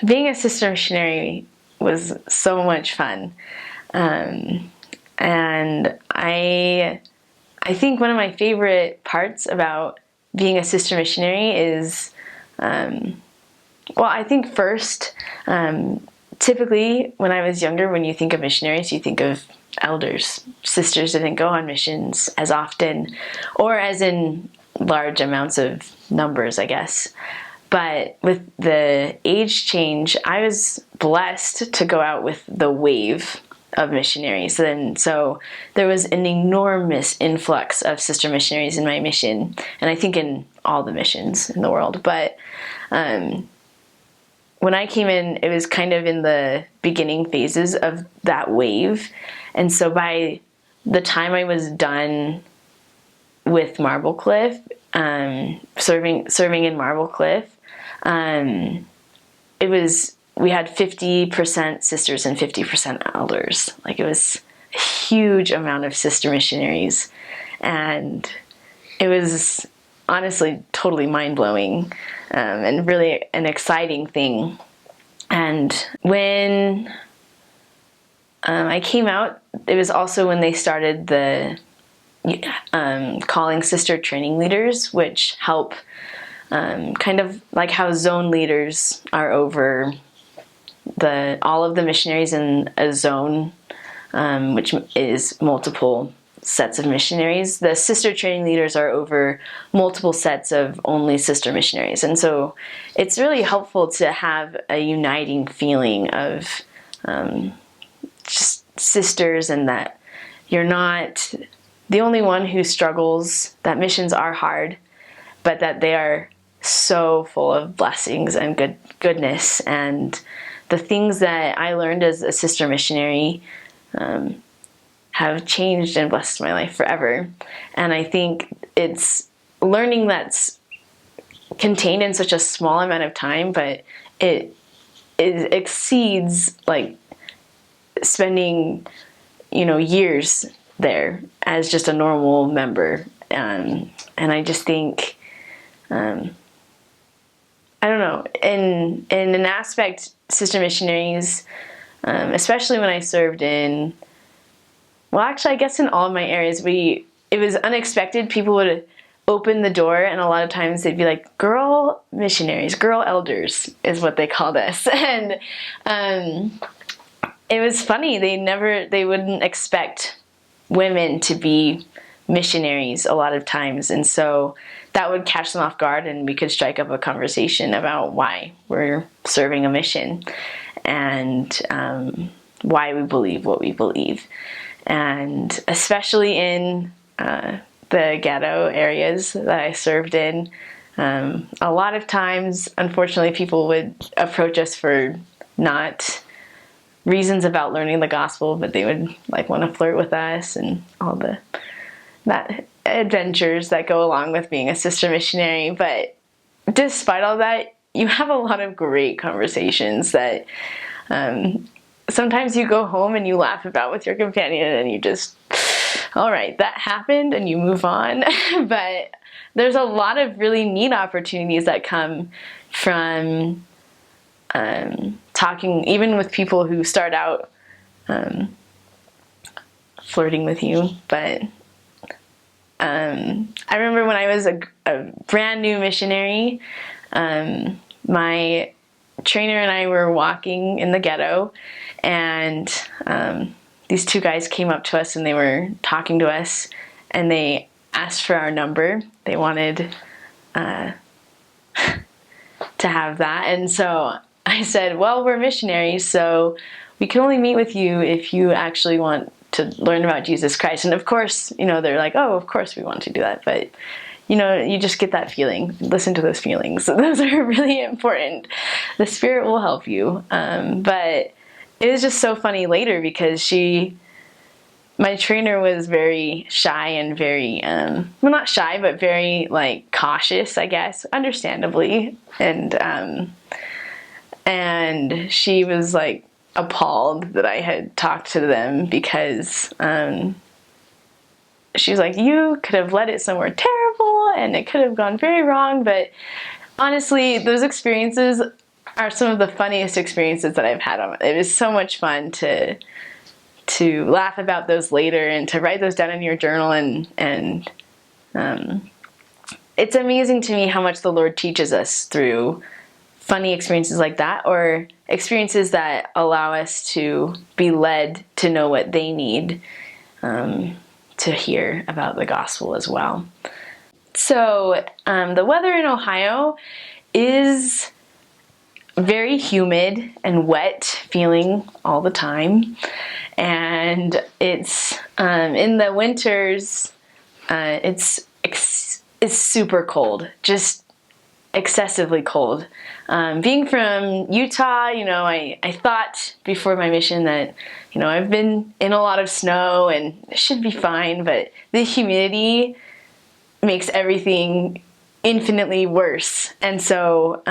being a sister missionary was so much fun. And I think one of my favorite parts about being a sister missionary is, I think first, typically when I was younger, when you think of missionaries, you think of elders, sisters that didn't go on missions as often, or as in large amounts of numbers, I guess. But with the age change, I was blessed to go out with the wave of missionaries. And so there was an enormous influx of sister missionaries in my mission, and I think in all the missions in the world. But when I came in, it was kind of in the beginning phases of that wave. And so by the time I was done with Marble Cliff, serving in Marble Cliff, we had 50% sisters and 50% elders. Like, it was a huge amount of sister missionaries, and it was honestly totally mind-blowing, and really an exciting thing. And when I came out, it was also when they started the calling sister training leaders, which help kind of like how zone leaders are over all of the missionaries in a zone, which is multiple sets of missionaries. The sister training leaders are over multiple sets of only sister missionaries. And so it's really helpful to have a uniting feeling of just sisters, and that you're not the only one who struggles, that missions are hard, but that they are so full of blessings and goodness. And the things that I learned as a sister missionary have changed and blessed my life forever. And I think it's learning that's contained in such a small amount of time, but it exceeds like spending, years there as just a normal member. And I just think, I don't know, in an aspect, sister missionaries, especially when I served in, I guess in all of my areas, it was unexpected. People would open the door, and a lot of times they'd be like, girl missionaries, girl elders is what they called us. And it was funny. They wouldn't expect women to be missionaries a lot of times. And so that would catch them off guard, and we could strike up a conversation about why we're serving a mission, and why we believe what we believe. And especially in the ghetto areas that I served in, a lot of times, unfortunately, people would approach us for not reasons about learning the gospel, but they would want to flirt with us and all that adventures that go along with being a sister missionary. But despite all that, you have a lot of great conversations that sometimes you go home and you laugh about with your companion, and you just, all right, that happened, and you move on. But there's a lot of really neat opportunities that come from talking even with people who start out flirting with you. But I remember when I was a brand new missionary, my trainer and I were walking in the ghetto, and these two guys came up to us, and they were talking to us, and they asked for our number. They wanted to have that. And so I said, well, we're missionaries, so we can only meet with you if you actually want to learn about Jesus Christ. And of course, they're like, oh, of course we want to do that. But, you just get that feeling. Listen to those feelings. Those are really important. The Spirit will help you. But it was just so funny later, because my trainer was very shy and very, not shy, but very cautious, I guess, understandably. And she was appalled that I had talked to them, because she was like, you could have led it somewhere terrible and it could have gone very wrong. But honestly, those experiences are some of the funniest experiences that I've had on it. It was so much fun to laugh about those later and to write those down in your journal, and it's amazing to me how much the Lord teaches us through funny experiences like that, or experiences that allow us to be led to know what they need to hear about the gospel as well. So the weather in Ohio is very humid and wet feeling all the time, and it's in the winters it's super cold, just excessively cold. Being from Utah, I thought before my mission that I've been in a lot of snow and it should be fine, but the humidity makes everything infinitely worse. And so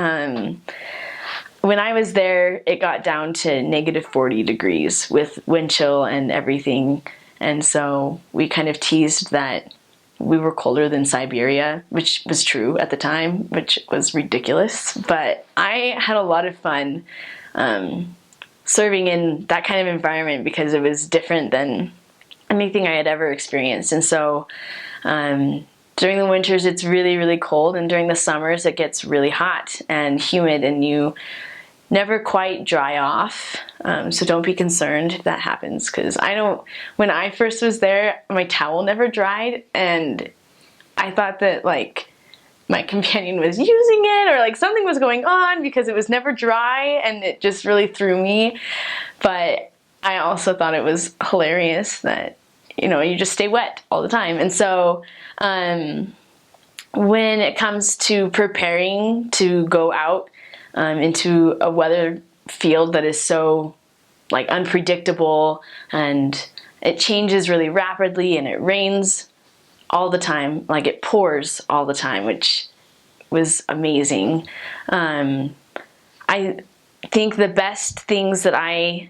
when I was there, it got down to negative 40 degrees with wind chill and everything. And so we kind of teased that we were colder than Siberia, which was true at the time, which was ridiculous. But I had a lot of fun serving in that kind of environment because it was different than anything I had ever experienced. And so during the winters, it's really, really cold. And during the summers, it gets really hot and humid, and you never quite dry off. So don't be concerned if that happens, because when I first was there, my towel never dried, and I thought that my companion was using it, or something was going on because it was never dry, and it just really threw me. But I also thought it was hilarious that you just stay wet all the time. And so when it comes to preparing to go out into a weather field that is so unpredictable, and it changes really rapidly, and it rains all the time, it pours all the time, which was amazing. I think the best things that I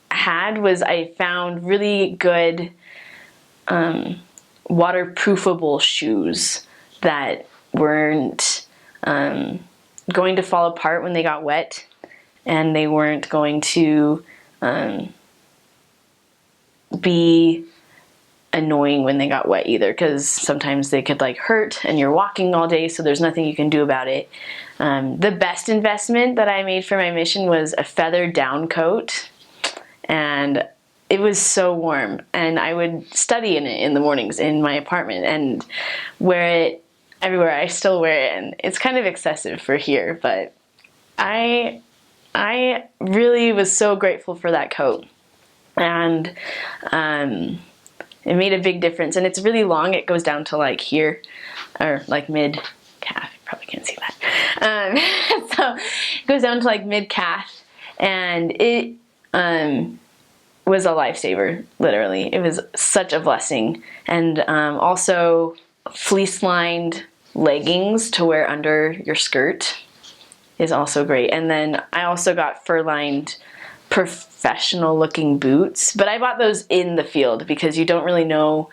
had was I found really good waterproofable shoes that weren't going to fall apart when they got wet, and they weren't going to be annoying when they got wet either, because sometimes they could hurt, and you're walking all day, so there's nothing you can do about it. The best investment that I made for my mission was a feather down coat, and it was so warm, and I would study in it in the mornings in my apartment and wear it everywhere. I still wear it, and it's kind of excessive for here, but I really was so grateful for that coat, and it made a big difference. And it's really long. It goes down to here, or mid calf. You probably can't see that. So it goes down to mid calf, and it was a lifesaver, literally. It was such a blessing. And also fleece-lined leggings to wear under your skirt is also great. And then I also got fur-lined professional-looking boots, but I bought those in the field because you don't really know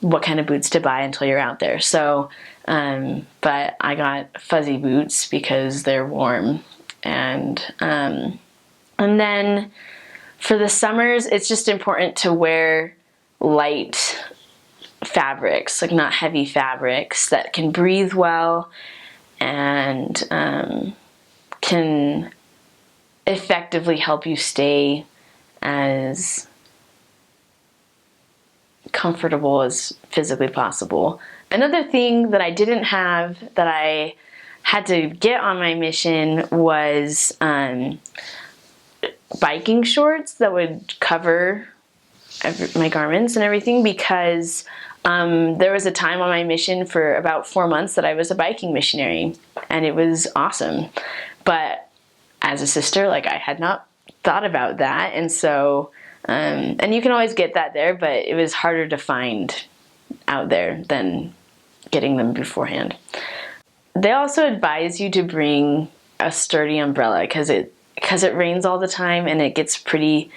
what kind of boots to buy until you're out there. So, but I got fuzzy boots because they're warm. And then for the summers, it's just important to wear light fabrics, not heavy fabrics that can breathe well and can effectively help you stay as comfortable as physically possible. Another thing that I didn't have that I had to get on my mission was biking shorts that would cover my garments and everything, because there was a time on my mission for about 4 months that I was a biking missionary, and it was awesome. But as a sister, I had not thought about that, and so and you can always get that there, but it was harder to find out there than getting them beforehand. They also advise you to bring a sturdy umbrella because it rains all the time, and it gets pretty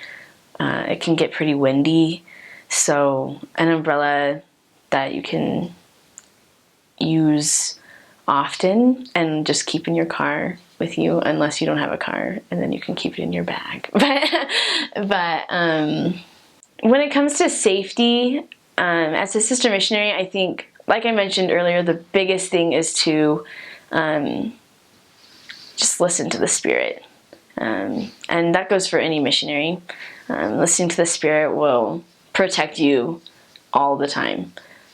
it can get pretty windy. So an umbrella that you can use often and just keep in your car with you unless you don't have a car, and then you can keep it in your bag. But when it comes to safety, as a sister missionary, I think, like I mentioned earlier, the biggest thing is to just listen to the Spirit. And that goes for any missionary. Listening to the Spirit will protect you all the time.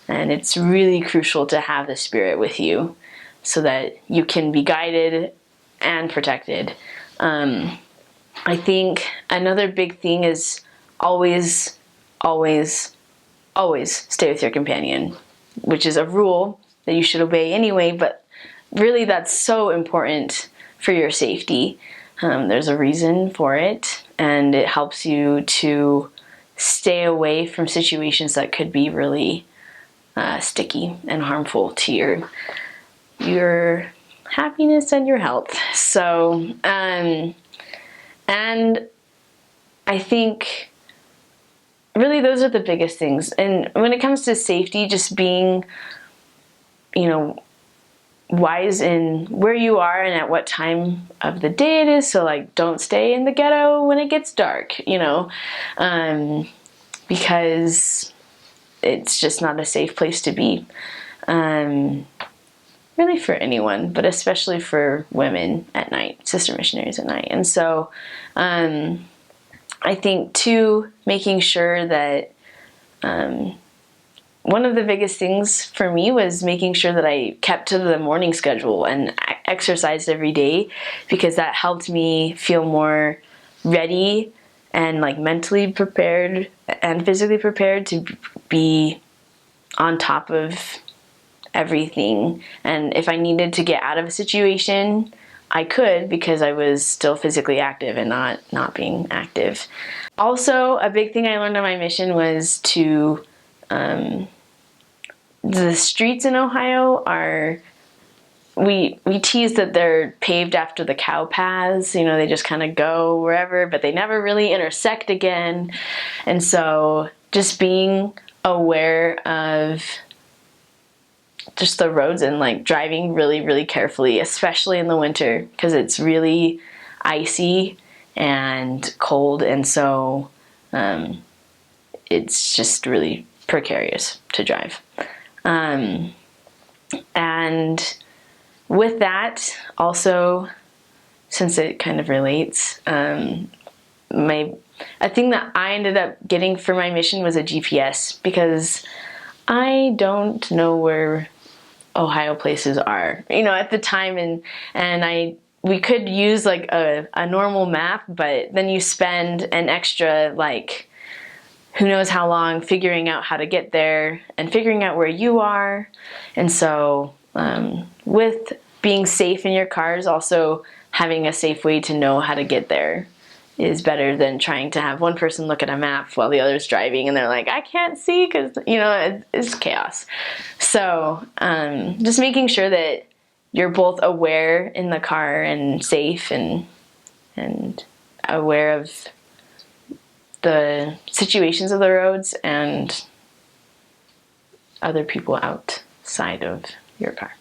And it's really crucial to have the Spirit with you so that you can be guided and protected. I think another big thing is always, always, always stay with your companion, which is a rule that you should obey anyway, but really that's so important for your safety. There's a reason for it, and it helps you to stay away from situations that could be really sticky and harmful to your happiness and your health. So, and I think really those are the biggest things. And when it comes to safety, just being, wise in where you are and at what time of the day it is. So like, don't stay in the ghetto when it gets dark, because it's just not a safe place to be. Really for anyone, but especially for women at night, sister missionaries at night. And so, I think too, making sure that, one of the biggest things for me was making sure that I kept to the morning schedule and exercised every day, because that helped me feel more ready and like mentally prepared and physically prepared to be on top of everything. And if I needed to get out of a situation, I could, because I was still physically active and not being active. Also, a big thing I learned on my mission was to, the streets in Ohio are, we tease that they're paved after the cow paths. They just kind of go wherever, but they never really intersect again. And so just being aware of just the roads and like driving really, really carefully, especially in the winter, because it's really icy and cold. And so it's just really precarious to drive. And with that, also, since it kind of relates, a thing that I ended up getting for my mission was a GPS, because I don't know where Ohio places are, at the time, and we could use like a normal map, but then you spend an extra like who knows how long figuring out how to get there and figuring out where you are. And so with being safe in your cars, also having a safe way to know how to get there is better than trying to have one person look at a map while the other's driving and they're like, I can't see, because it's chaos. So just making sure that you're both aware in the car and safe and aware of the situations of the roads and other people outside of your car.